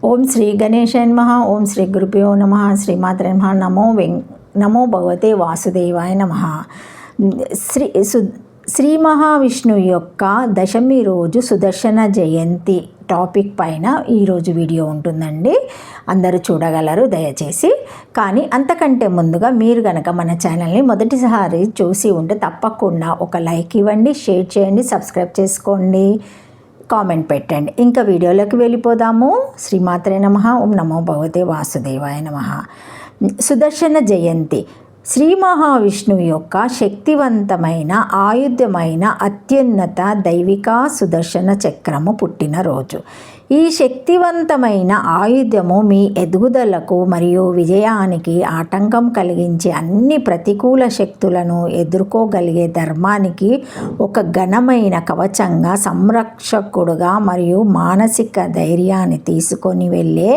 ఓం శ్రీ గణేశాయ నమః. ఓం శ్రీ గురుభ్యో నమః. శ్రీమాత్రే నమః. నమో భగవతే వాసుదేవాయ నమః. శ్రీ మహావిష్ణువు యొక్క దశమి రోజు సుదర్శన జయంతి టాపిక్ పైన ఈరోజు వీడియో ఉంటుందండి. అందరూ చూడగలరు దయచేసి. కానీ అంతకంటే ముందుగా మీరు కనుక మన ఛానల్ని మొదటిసారి చూసి ఉంటే తప్పకుండా ఒక లైక్ ఇవ్వండి, షేర్ చేయండి, సబ్స్క్రైబ్ చేసుకోండి, కామెంట్ పెట్టండి. ఇంకా వీడియోలోకి వెళ్ళిపోదాము. శ్రీమాత్రే నమః. ఓం నమో భగవతే వాసుదేవాయ నమః. సుదర్శన జయంతి శ్రీ మహావిష్ణువు యొక్క శక్తివంతమైన ఆయుధమైన అత్యున్నత దైవిక సుదర్శన చక్రము పుట్టినరోజు. ఈ శక్తివంతమైన ఆయుధము మీ ఎదుగుదలకు మరియు విజయానికి ఆటంకం కలిగించే అన్ని ప్రతికూల శక్తులను ఎదుర్కోగలిగే ధర్మానికి ఒక ఘనమైన కవచంగా, సంరక్షకుడుగా మరియు మానసిక ధైర్యాన్ని తీసుకొని వెళ్ళే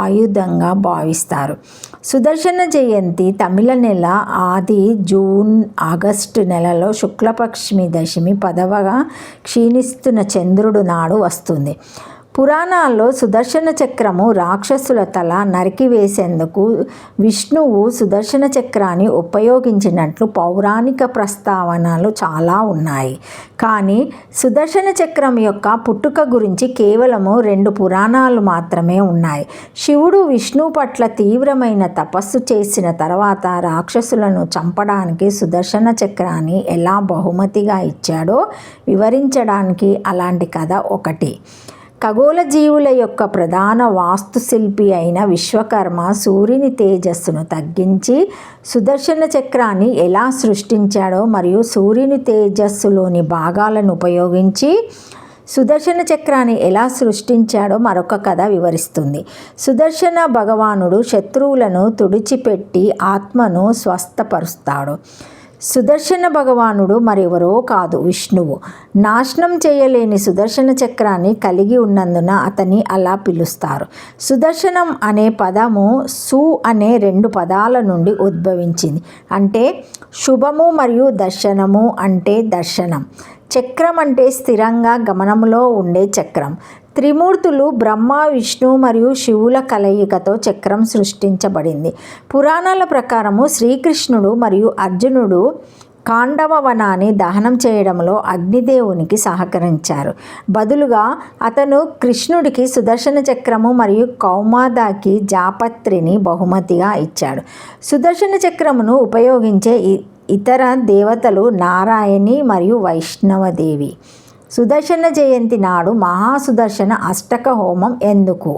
ఆయుధంగా భావిస్తారు. సుదర్శన జయంతి తమిళ నెల ఆది జూన్ ఆగస్టు నెలలో శుక్లపక్షమి దశమి 10వ క్షీణిస్తున్న చంద్రుడు నాడు వస్తుంది. పురాణాల్లో సుదర్శన చక్రము రాక్షసుల తల నరికివేసేందుకు విష్ణువు సుదర్శన చక్రాన్ని ఉపయోగించినట్లు పౌరాణిక ప్రస్తావనలు చాలా ఉన్నాయి. కానీ సుదర్శన చక్రం యొక్క పుట్టుక గురించి కేవలము 2 పురాణాలు మాత్రమే ఉన్నాయి. శివుడు విష్ణువు పట్ల తీవ్రమైన తపస్సు చేసిన తర్వాత రాక్షసులను చంపడానికి సుదర్శన చక్రాన్ని ఎలా బహుమతిగా ఇచ్చాడో వివరించడానికి అలాంటి కథ ఒకటి. ఖగోళ జీవుల యొక్క ప్రధాన వాస్తుశిల్పి అయిన విశ్వకర్మ సూర్యుని తేజస్సును తగ్గించి సుదర్శన చక్రాన్ని ఎలా సృష్టించాడో మరియు సూర్యుని తేజస్సులోని భాగాలను ఉపయోగించి సుదర్శన చక్రాన్ని ఎలా సృష్టించాడో మరొక కథ వివరిస్తుంది. సుదర్శన భగవానుడు శత్రువులను తుడిచిపెట్టి ఆత్మను స్వస్థపరుస్తాడు. సుదర్శన భగవానుడు మరెవరో కాదు, విష్ణువు. నాశనం చేయలేని సుదర్శన చక్రాన్ని కలిగి ఉన్నందున అతన్ని అలా పిలుస్తారు. సుదర్శనం అనే పదము సు అనే 2 పదాల నుండి ఉద్భవించింది. అంటే శుభము మరియు దర్శనము అంటే దర్శనం. చక్రం అంటే స్థిరంగా గమనంలో ఉండే చక్రం. త్రిమూర్తులు బ్రహ్మ, విష్ణు మరియు శివుల కలయికతో చక్రం సృష్టించబడింది. పురాణాల ప్రకారము శ్రీకృష్ణుడు మరియు అర్జునుడు కాండవ వనాన్ని దహనం చేయడంలో అగ్నిదేవునికి సహకరించారు. బదులుగా అతను కృష్ణుడికి సుదర్శన చక్రము మరియు కౌమాదాకి జాపత్రిని బహుమతిగా ఇచ్చాడు. సుదర్శన చక్రమును ఉపయోగించే ఇతర దేవతలు నారాయణి మరియు వైష్ణవదేవి. సుదర్శన జయంతి నాడు మహాసుదర్శన అష్టక హోమం ఎందుకు?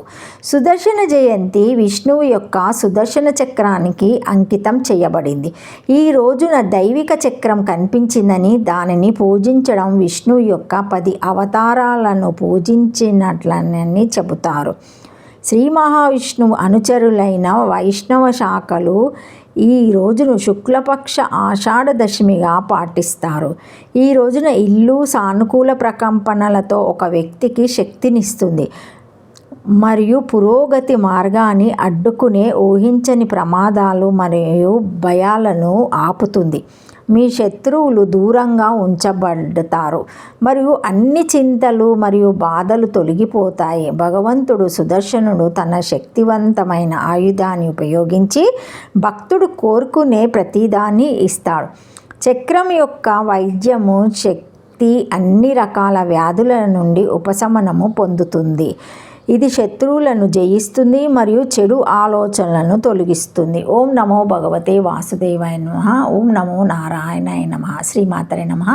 సుదర్శన జయంతి విష్ణువు యొక్క సుదర్శన చక్రానికి అంకితం చేయబడింది. ఈ రోజున దైవిక చక్రం కనిపించిందని దానిని పూజించడం విష్ణువు యొక్క 10 అవతారాలను పూజించినట్లని చెబుతారు. శ్రీ మహావిష్ణువు అనుచరులైన వైష్ణవ శాఖలు ఈ రోజును శుక్లపక్ష ఆషాఢ దశమిగా పాటిస్తారు. ఈ రోజున ఇల్లు సానుకూల ప్రకంపనలతో ఒక వ్యక్తికి శక్తినిస్తుంది మరియు పురోగతి మార్గాన్ని అడ్డుకునే ఊహించని ప్రమాదాలు మరియు భయాలను ఆపుతుంది. మీ శత్రువులు దూరంగా ఉంచబడతారు మరియు అన్ని చింతలు మరియు బాధలు తొలగిపోతాయి. భగవంతుడు సుదర్శనుడు తన శక్తివంతమైన ఆయుధాన్ని ఉపయోగించి భక్తుడు కోరుకునే ప్రతిదాన్ని ఇస్తాడు. చక్రం యొక్క వైద్యము శక్తి అన్ని రకాల వ్యాధుల నుండి ఉపశమనము పొందుతుంది. ఇది శత్రువులను జయిస్తుంది మరియు చెడు ఆలోచనలను తొలగిస్తుంది. ఓం నమో భగవతే వాసుదేవాయ నమః. ఓం నమో నారాయణాయ నమః. శ్రీమాత్రే నమః.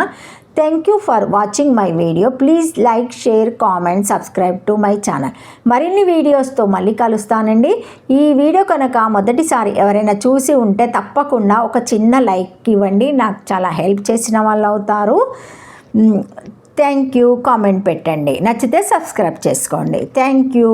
Thank you for watching my video. Please like, share, comment, subscribe to my channel. మరిన్ని వీడియోస్తో మళ్ళీ కలుస్తానండి. ఈ వీడియో కనుక మొదటిసారి ఎవరైనా చూసి ఉంటే తప్పకుండా ఒక చిన్న లైక్ ఇవ్వండి. నాకు చాలా హెల్ప్ చేసిన వాళ్ళు అవుతారు. Thank you. కామెంట్ పెట్టండి. నచ్చితే సబ్స్క్రైబ్ చేసుకోండి. Thank you.